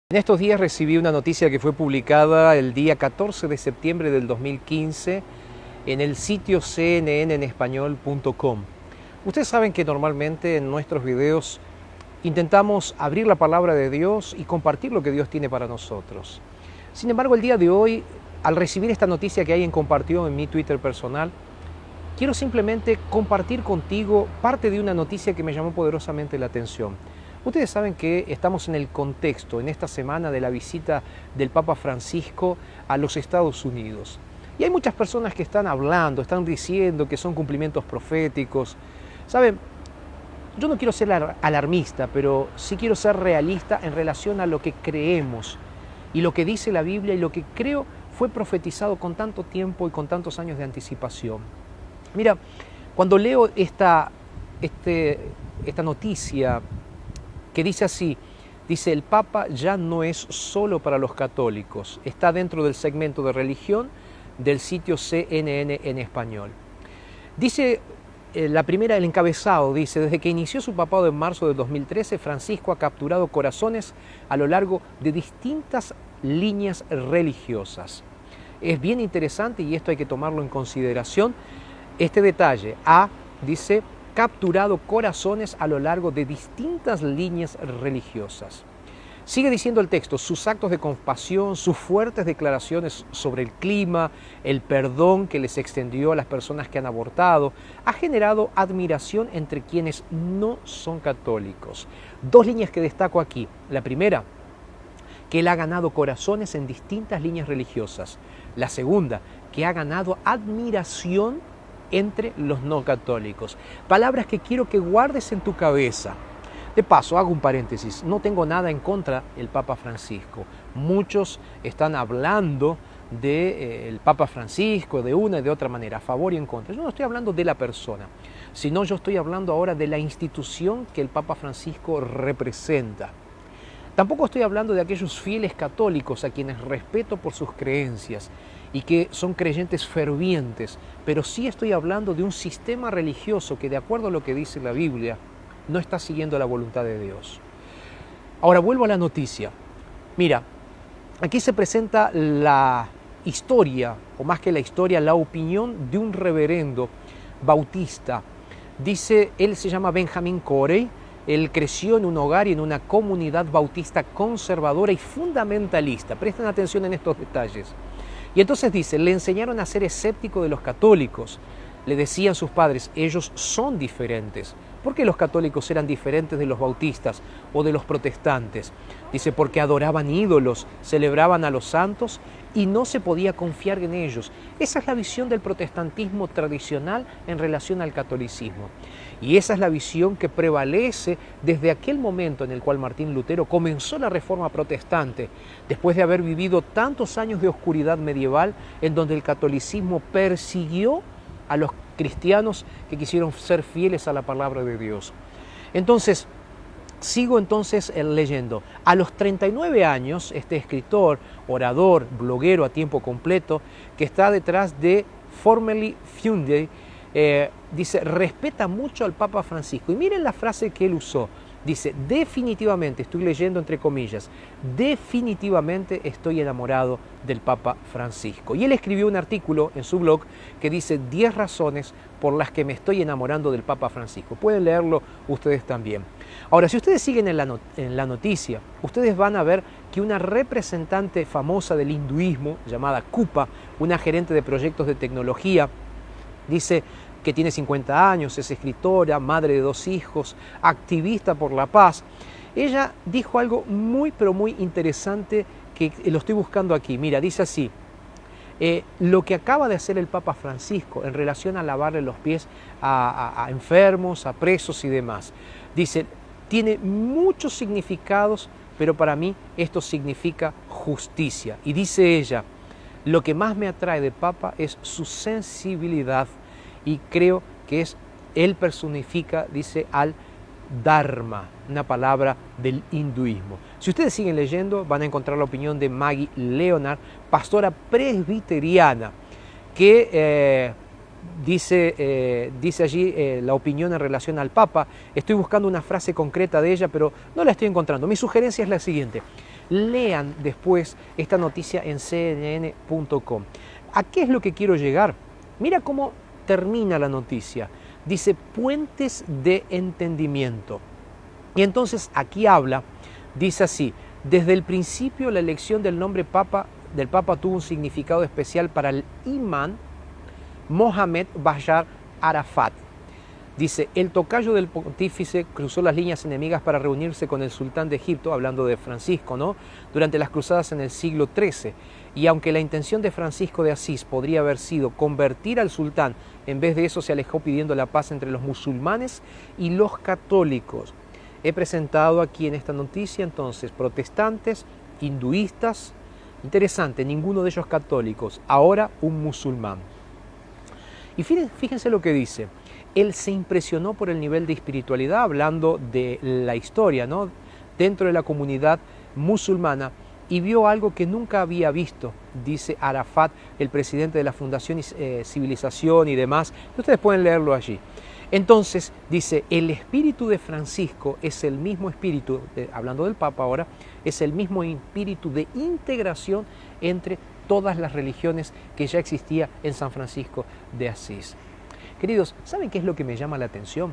En estos días recibí una noticia que fue publicada el día 14 de septiembre del 2015 en el sitio cnnenespañol.com. Ustedes saben que normalmente en nuestros videos intentamos abrir la palabra de Dios y compartir lo que Dios tiene para nosotros. Sin embargo, el día de hoy, al recibir esta noticia que alguien compartió en mi Twitter personal, quiero simplemente compartir contigo parte de una noticia que me llamó poderosamente la atención. Ustedes saben que estamos en el contexto, en esta semana, de la visita del Papa Francisco a los Estados Unidos. Y hay muchas personas que están hablando, están diciendo que son cumplimientos proféticos. ¿Saben? Yo no quiero ser alarmista, pero sí quiero ser realista en relación a lo que creemos y lo que dice la Biblia y lo que creo fue profetizado con tanto tiempo y con tantos años de anticipación. Mira, cuando leo esta noticia que dice así, dice: el Papa ya no es solo para los católicos, está dentro del segmento de religión del sitio CNN en español. Dice el encabezado dice: desde que inició su papado en marzo de 2013, Francisco ha capturado corazones a lo largo de distintas líneas religiosas. Es bien interesante y esto hay que tomarlo en consideración. Este detalle, dice, capturado corazones a lo largo de distintas líneas religiosas. Sigue diciendo el texto: sus actos de compasión, sus fuertes declaraciones sobre el clima, el perdón que les extendió a las personas que han abortado, ha generado admiración entre quienes no son católicos. Dos líneas que destaco aquí. La primera, que él ha ganado corazones en distintas líneas religiosas. La segunda, que ha ganado admiración entre los no católicos. Palabras que quiero que guardes en tu cabeza. De paso, hago un paréntesis, no tengo nada en contra del Papa Francisco. Muchos están hablando del Papa Francisco de una y de otra manera, a favor y en contra. Yo no estoy hablando de la persona, sino yo estoy hablando ahora de la institución que el Papa Francisco representa. Tampoco estoy hablando de aquellos fieles católicos a quienes respeto por sus creencias y que son creyentes fervientes, pero sí estoy hablando de un sistema religioso que, de acuerdo a lo que dice la Biblia, no está siguiendo la voluntad de Dios. Ahora vuelvo a la noticia. Mira, aquí se presenta la historia, o más que la historia, la opinión de un reverendo bautista. Dice, él se llama Benjamin Corey. Él creció en un hogar y en una comunidad bautista conservadora y fundamentalista. Presten atención en estos detalles. Y entonces dice, le enseñaron a ser escéptico de los católicos. Le decían sus padres, ellos son diferentes. ¿Por qué los católicos eran diferentes de los bautistas o de los protestantes? Dice, porque adoraban ídolos, celebraban a los santos y no se podía confiar en ellos. Esa es la visión del protestantismo tradicional en relación al catolicismo. Y esa es la visión que prevalece desde aquel momento en el cual Martín Lutero comenzó la Reforma protestante, después de haber vivido tantos años de oscuridad medieval en donde el catolicismo persiguió a los cristianos que quisieron ser fieles a la palabra de Dios. Entonces, sigo leyendo. A los 39 años, este escritor, orador, bloguero a tiempo completo, que está detrás de Formerly Funday, dice, respeta mucho al Papa Francisco. Y miren la frase que él usó. Dice, definitivamente, estoy leyendo entre comillas, definitivamente estoy enamorado del Papa Francisco. Y él escribió un artículo en su blog que dice 10 razones por las que me estoy enamorando del Papa Francisco. Pueden leerlo ustedes también. Ahora, si ustedes siguen en la noticia, ustedes van a ver que una representante famosa del hinduismo, llamada Kupa, una gerente de proyectos de tecnología, dice que tiene 50 años, es escritora, madre de 2 hijos, activista por la paz. Ella dijo algo muy, pero muy interesante que lo estoy buscando aquí. Mira, dice así, lo que acaba de hacer el Papa Francisco en relación a lavarle los pies a enfermos, a presos y demás. Dice, tiene muchos significados, pero para mí esto significa justicia. Y dice ella, lo que más me atrae del Papa es su sensibilidad. Y creo que él personifica, dice, al Dharma, una palabra del hinduismo. Si ustedes siguen leyendo, van a encontrar la opinión de Maggie Leonard, pastora presbiteriana, que dice allí la opinión en relación al Papa. Estoy buscando una frase concreta de ella, pero no la estoy encontrando. Mi sugerencia es la siguiente. Lean después esta noticia en cnn.com. ¿A qué es lo que quiero llegar? Mira cómo termina la noticia. Dice puentes de entendimiento. Y entonces aquí habla, dice así: desde el principio la elección del nombre del Papa tuvo un significado especial para el imán Mohamed Bashar Arafat. Dice, el tocayo del pontífice cruzó las líneas enemigas para reunirse con el sultán de Egipto, hablando de Francisco, ¿no?, durante las cruzadas en el siglo XIII. Y aunque la intención de Francisco de Asís podría haber sido convertir al sultán, en vez de eso se alejó pidiendo la paz entre los musulmanes y los católicos. He presentado aquí en esta noticia entonces protestantes, hinduistas, interesante, ninguno de ellos católicos, ahora un musulmán. Y fíjense lo que dice. Él se impresionó por el nivel de espiritualidad, hablando de la historia, ¿no?, dentro de la comunidad musulmana, y vio algo que nunca había visto, dice Arafat, el presidente de la Fundación Civilización y demás. Ustedes pueden leerlo allí. Entonces, dice, el espíritu de Francisco es el mismo espíritu, hablando del Papa ahora, es el mismo espíritu de integración entre todas las religiones que ya existía en San Francisco de Asís. Queridos, ¿saben qué es lo que me llama la atención?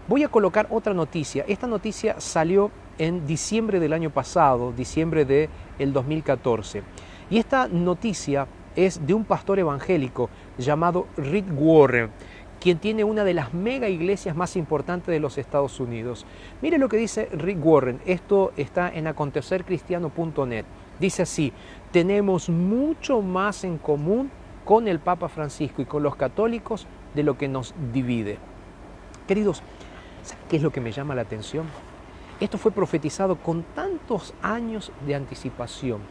Voy a colocar otra noticia. Esta noticia salió en diciembre del año pasado, diciembre del 2014. Y esta noticia es de un pastor evangélico llamado Rick Warren, quien tiene una de las mega iglesias más importantes de los Estados Unidos. Mire lo que dice Rick Warren. Esto está en acontecercristiano.net. Dice así: tenemos mucho más en común con el Papa Francisco y con los católicos de lo que nos divide. Queridos, ¿saben qué es lo que me llama la atención? Esto fue profetizado con tantos años de anticipación.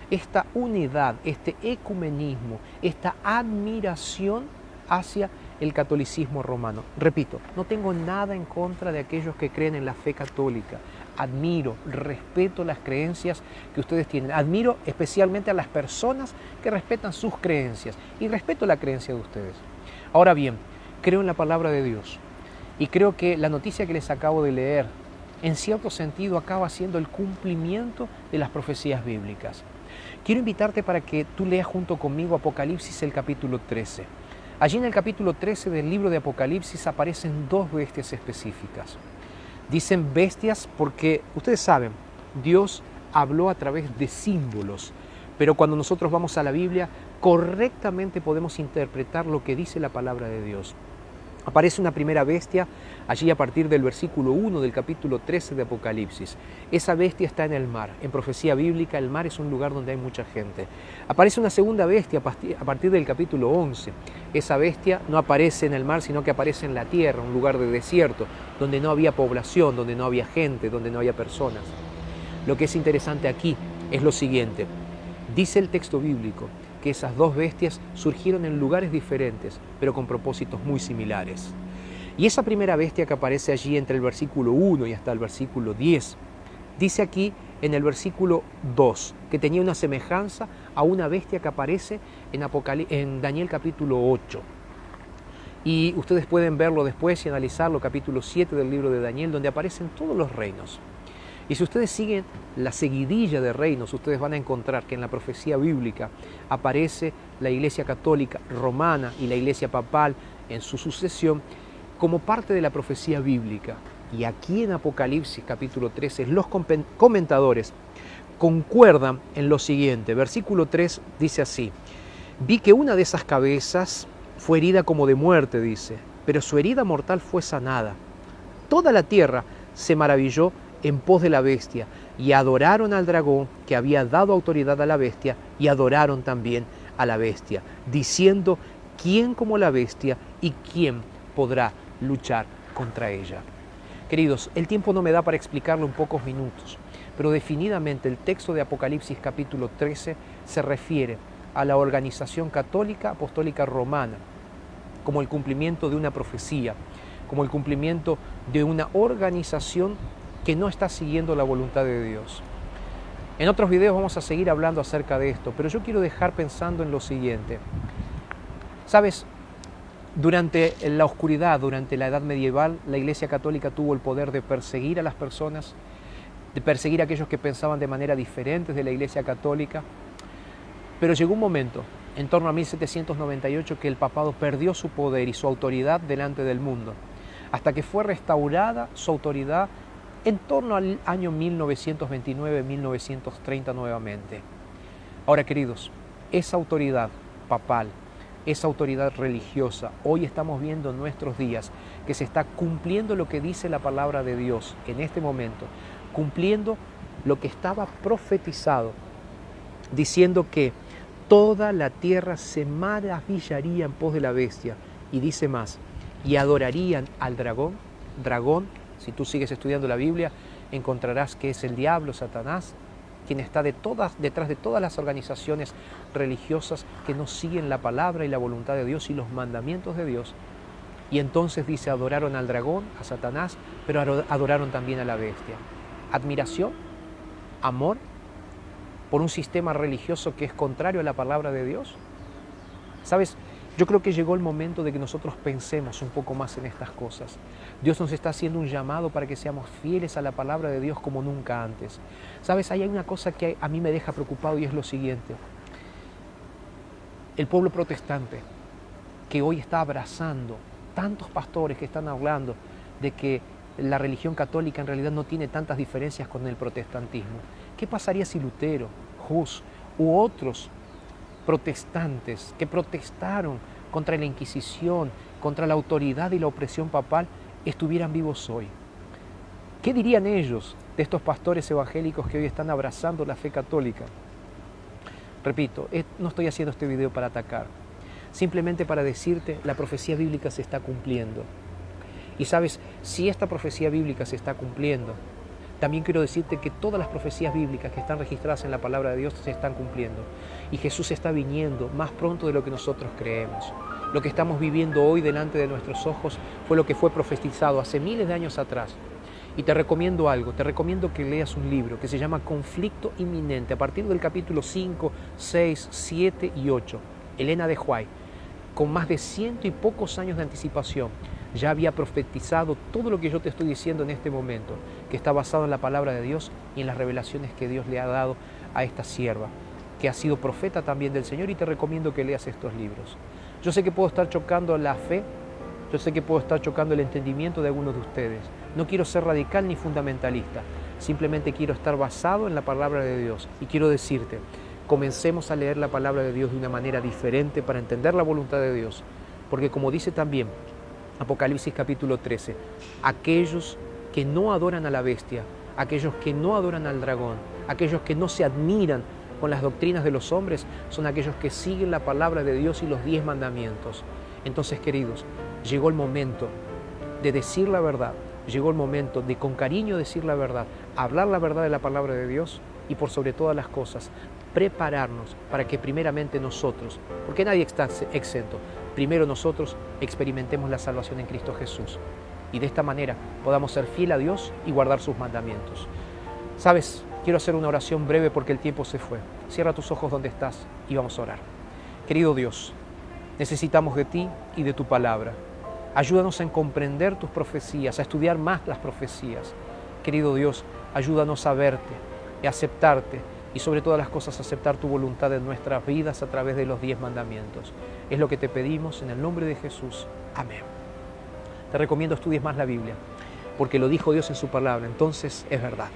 Esta unidad, este ecumenismo, esta admiración hacia el catolicismo romano. Repito, no tengo nada en contra de aquellos que creen en la fe católica. Admiro, respeto las creencias que ustedes tienen. Admiro especialmente a las personas que respetan sus creencias y respeto la creencia de ustedes. Ahora bien, creo en la palabra de Dios y creo que la noticia que les acabo de leer, en cierto sentido, acaba siendo el cumplimiento de las profecías bíblicas. Quiero invitarte para que tú leas junto conmigo Apocalipsis, el capítulo 13. Allí en el capítulo 13 del libro de Apocalipsis aparecen dos bestias específicas. Dicen bestias porque, ustedes saben, Dios habló a través de símbolos, pero cuando nosotros vamos a la Biblia, correctamente podemos interpretar lo que dice la palabra de Dios. Aparece una primera bestia allí a partir del versículo 1 del capítulo 13 de Apocalipsis. Esa bestia está en el mar. En profecía bíblica, el mar es un lugar donde hay mucha gente. Aparece una segunda bestia a partir del capítulo 11. Esa bestia no aparece en el mar, sino que aparece en la tierra, un lugar de desierto, donde no había población, donde no había gente, donde no había personas. Lo que es interesante aquí es lo siguiente. Dice el texto bíblico que esas dos bestias surgieron en lugares diferentes, pero con propósitos muy similares. Y esa primera bestia que aparece allí entre el versículo 1 y hasta el versículo 10, dice aquí en el versículo 2 que tenía una semejanza a una bestia que aparece en Daniel capítulo 8. Y ustedes pueden verlo después y analizarlo, capítulo 7 del libro de Daniel, donde aparecen todos los reinos. Y si ustedes siguen la seguidilla de reinos, ustedes van a encontrar que en la profecía bíblica aparece la Iglesia Católica Romana y la Iglesia Papal en su sucesión como parte de la profecía bíblica. Y aquí en Apocalipsis capítulo 13, los comentadores concuerdan en lo siguiente. Versículo 3 dice así: vi que una de esas cabezas fue herida como de muerte, dice, pero su herida mortal fue sanada. Toda la tierra se maravilló en pos de la bestia, y adoraron al dragón que había dado autoridad a la bestia, y adoraron también a la bestia, diciendo: ¿quién como la bestia y quién podrá luchar contra ella? Queridos, el tiempo no me da para explicarlo en pocos minutos, pero definitivamente el texto de Apocalipsis capítulo 13 se refiere a la organización católica apostólica romana como el cumplimiento de una profecía, como el cumplimiento de una organización que no está siguiendo la voluntad de Dios. En otros videos vamos a seguir hablando acerca de esto, pero yo quiero dejar pensando en lo siguiente. ¿Sabes? Durante la oscuridad, durante la Edad Medieval, la Iglesia Católica tuvo el poder de perseguir a las personas, de perseguir a aquellos que pensaban de manera diferente de la Iglesia Católica. Pero llegó un momento, en torno a 1798, que el papado perdió su poder y su autoridad delante del mundo, hasta que fue restaurada su autoridad en torno al año 1929-1930 nuevamente. Ahora, queridos, esa autoridad papal, esa autoridad religiosa, hoy estamos viendo en nuestros días que se está cumpliendo lo que dice la palabra de Dios en este momento, cumpliendo lo que estaba profetizado, diciendo que toda la tierra se maravillaría en pos de la bestia, y dice más, y adorarían al dragón. Dragón, si tú sigues estudiando la Biblia, encontrarás que es el diablo, Satanás, quien está detrás de todas las organizaciones religiosas que no siguen la palabra y la voluntad de Dios y los mandamientos de Dios. Y entonces dice, adoraron al dragón, a Satanás, pero adoraron también a la bestia. Admiración, amor, por un sistema religioso que es contrario a la palabra de Dios. ¿Sabes? Yo creo que llegó el momento de que nosotros pensemos un poco más en estas cosas. Dios nos está haciendo un llamado para que seamos fieles a la palabra de Dios como nunca antes. ¿Sabes? Ahí hay una cosa que a mí me deja preocupado y es lo siguiente. El pueblo protestante, que hoy está abrazando tantos pastores que están hablando de que la religión católica en realidad no tiene tantas diferencias con el protestantismo. ¿Qué pasaría si Lutero, Hus u otros protestantes que protestaron contra la Inquisición, contra la autoridad y la opresión papal, estuvieran vivos hoy? ¿Qué dirían ellos de estos pastores evangélicos que hoy están abrazando la fe católica? Repito, no estoy haciendo este video para atacar, simplemente para decirte, la profecía bíblica se está cumpliendo. Y sabes, si esta profecía bíblica se está cumpliendo, también quiero decirte que todas las profecías bíblicas que están registradas en la palabra de Dios se están cumpliendo. Y Jesús está viniendo más pronto de lo que nosotros creemos. Lo que estamos viviendo hoy delante de nuestros ojos fue lo que fue profetizado hace miles de años atrás. Y te recomiendo algo, te recomiendo que leas un libro que se llama Conflicto Inminente, a partir del capítulo 5, 6, 7 y 8. Elena de White, con más de 100 y pocos años de anticipación, ya había profetizado todo lo que yo te estoy diciendo en este momento, que está basado en la palabra de Dios y en las revelaciones que Dios le ha dado a esta sierva, que ha sido profeta también del Señor, y te recomiendo que leas estos libros. Yo sé que puedo estar chocando la fe, yo sé que puedo estar chocando el entendimiento de algunos de ustedes. No quiero ser radical ni fundamentalista, simplemente quiero estar basado en la palabra de Dios. Y quiero decirte, comencemos a leer la palabra de Dios de una manera diferente para entender la voluntad de Dios. Porque como dice también Apocalipsis capítulo 13, aquellos que no adoran a la bestia, aquellos que no adoran al dragón, aquellos que no se admiran con las doctrinas de los hombres, son aquellos que siguen la palabra de Dios y los 10 mandamientos. Entonces, queridos, llegó el momento de decir la verdad, llegó el momento de con cariño decir la verdad, hablar la verdad de la palabra de Dios y por sobre todas las cosas, prepararnos para que primeramente nosotros, porque nadie está exento, primero nosotros experimentemos la salvación en Cristo Jesús y de esta manera podamos ser fiel a Dios y guardar sus mandamientos. ¿Sabes? Quiero hacer una oración breve porque el tiempo se fue. Cierra tus ojos donde estás y vamos a orar. Querido Dios, necesitamos de ti y de tu palabra. Ayúdanos a comprender tus profecías, a estudiar más las profecías. Querido Dios, ayúdanos a verte y a aceptarte y sobre todas las cosas aceptar tu voluntad en nuestras vidas a través de los 10 mandamientos. Es lo que te pedimos en el nombre de Jesús. Amén. Te recomiendo estudies más la Biblia, porque lo dijo Dios en su palabra, entonces es verdad.